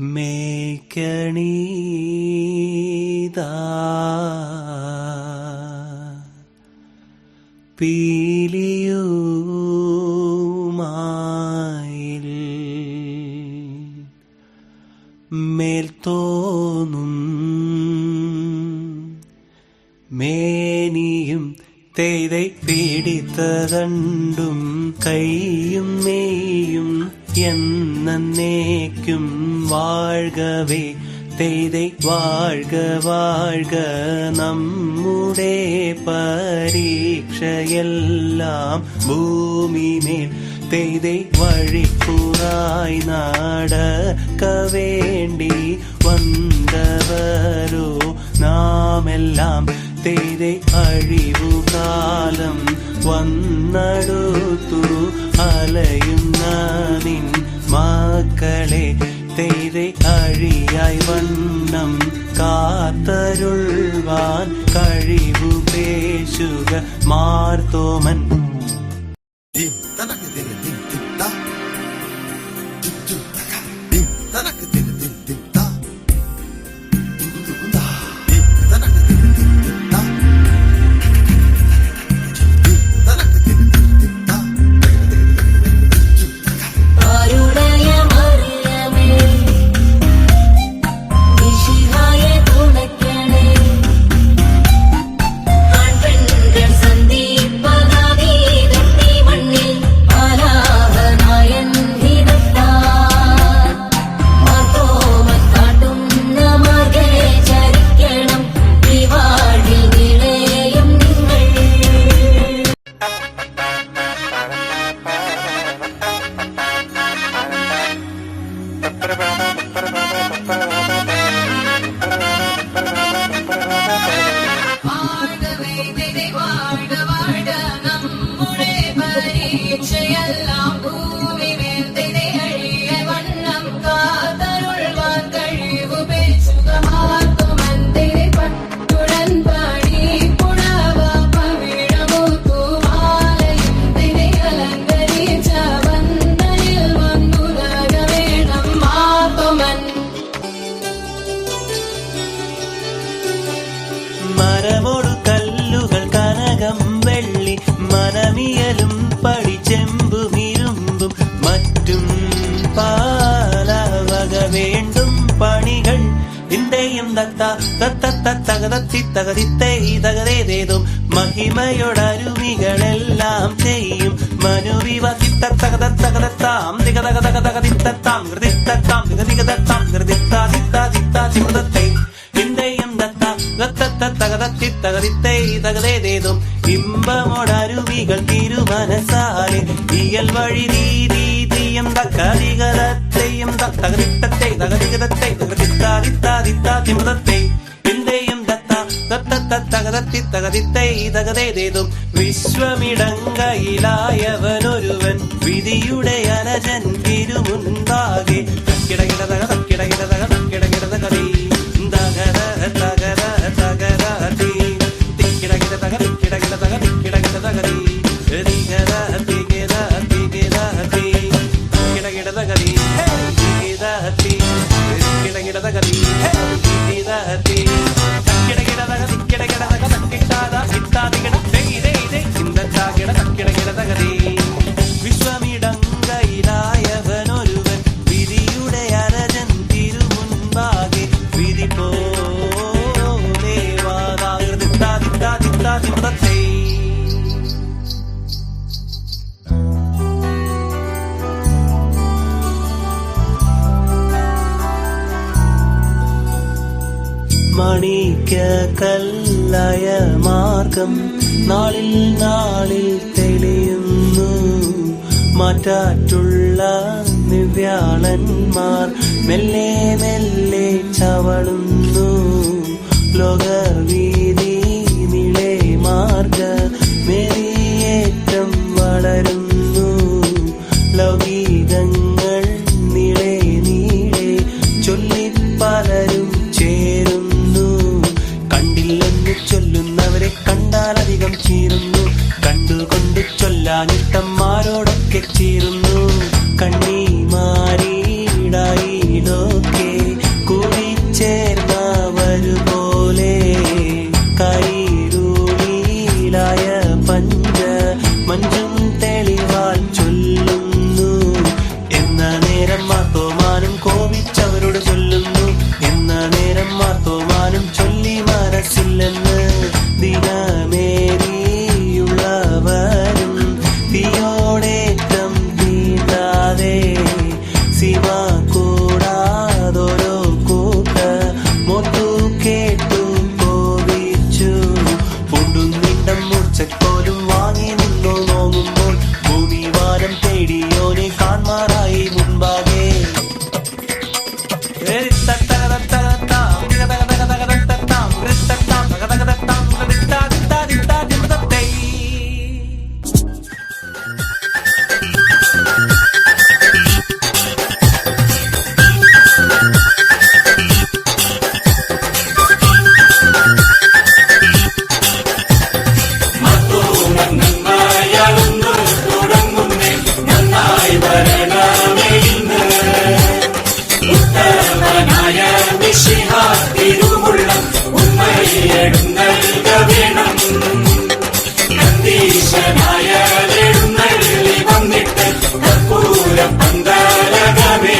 മേക്കണീതാ പീലിയുമായിൽ മേൽത്തോന്നും മേനിയും തേയ്തൈ പിടിത്തതണ്ടും കൈയും മേയും എന്നേക്കും വാഴ്കവേ തേയ്തൈ വാഴ്ക വാഴ്ക നമ്മുടെ പരീക്ഷയെല്ലാം ഭൂമിമേൽ തേയ്തൈ വഴിപ്പുറായി നടക്ക വേണ്ടി വന്നവരോ നാമെല്ലാം തേയ്തൈ അഴിവുകാലം വന്നടുത്തു അലയുന്ന നിൻ മക്കളെ തേയ്തൈ അഴിയായി വണ്ണം കാത്തരുൾവാൻ കഴിവു പേശുക മാർത്തോമൻ. മരമോടു കല്ലുകൾ കനകം വെള്ളി മനമിയലും പടിച്ചെമ്പും ഇരുമ്പും മറ്റും പാലവക വേണ്ടും പണികൾ ഇന്ത്യയും തകതത്തിത്തകതിത്തേതകതേതും മഹിമയോടരുവികളെല്ലാം ചെയ്യും മനുവിവസിത്തകതത്തകതത്താം തികതകതകതകതിത്താം കൃതിത്താം തികതികതത്താം കൃതിത്താതിത്താതിത്താതിമൃതത്തെ ഇന്ത്യയും തകതത്തിത്തകതിത്തേതകതേതും ഇമ്പമോടരുവികൾ തിരുമനസാലെ ഇയൽ വഴി രീതീയം തകതികതത്തെയും തകതിത്തത്തെ തകതികതത്തെ തകതിത്താതിത്താതിത്താതിമൃതത്തെ ഇന്ത്യയും തകതത്തിത്തകതിത്തേതകതേതും വിശ്വമിടങ്കയിലായവനൊരുവൻ വിധിയുടെ അനജൻ തിരുമുൻപാകെ തക്കിടകിടതക തക്കിടകിടതക തക്കിടകിടതകതി തകര തകര തകരതി തിക്കിടകിടതക തിക്കിടകിടതക തിക്കിടകിടതകതി തികര തികര തികരതി തിക്കിടകിടതകതി തികരതി തിക്കിടകിടതകതി തികരതി തക്കിടകിടതക തിക്കിടകിടതക തക്കിട്ടാത ഇത്താതികിട തെയ്തേ ചിന്തത്താകിട തക്കിടകിടതകതി വിശ്വമിടങ്കയിലായവനൊരുവൻ വിധിയുടെ അരജൻ തിരുമുൻപാകെ വിധി പോലെ വാതാകൃതിത്താതിത്താതിത്താതിമൃതത്തെ മണിക്ക കല്ലയ മാർഗം നാളിൽ നാളിൽ തെളിയുന്നു മാറ്റാറ്റുള്ള നിവ്യാളന്മാർ മെല്ലെ മെല്ലെ ചവളുന്നു ലോകവീതി നിളെ മാർഗ മേരിയേറ്റം വളരുന്നു ലൗകികങ്ങൾ നിളെ നീളെ ചൊല്ലി പലരും ചേരുന്നു കണ്ടില്ലെന്ന് ചൊല്ലുന്നവരെ കണ്ടാലധികം ചീരുന്നു കണ്ടുകൊണ്ട് ചൊല്ലാനിട്ടന്മാരോടൊക്കെ ചീരുന്നു കണ്ണീമാരിടായിലൊക്കെ തിരുവുള്ളം ഉമ്മയെഴുന്നള്ളുക വേണം. നന്ദീശനായ എഴുന്നള്ളി വന്നിട്ട് കർപ്പൂര പന്തലകമേ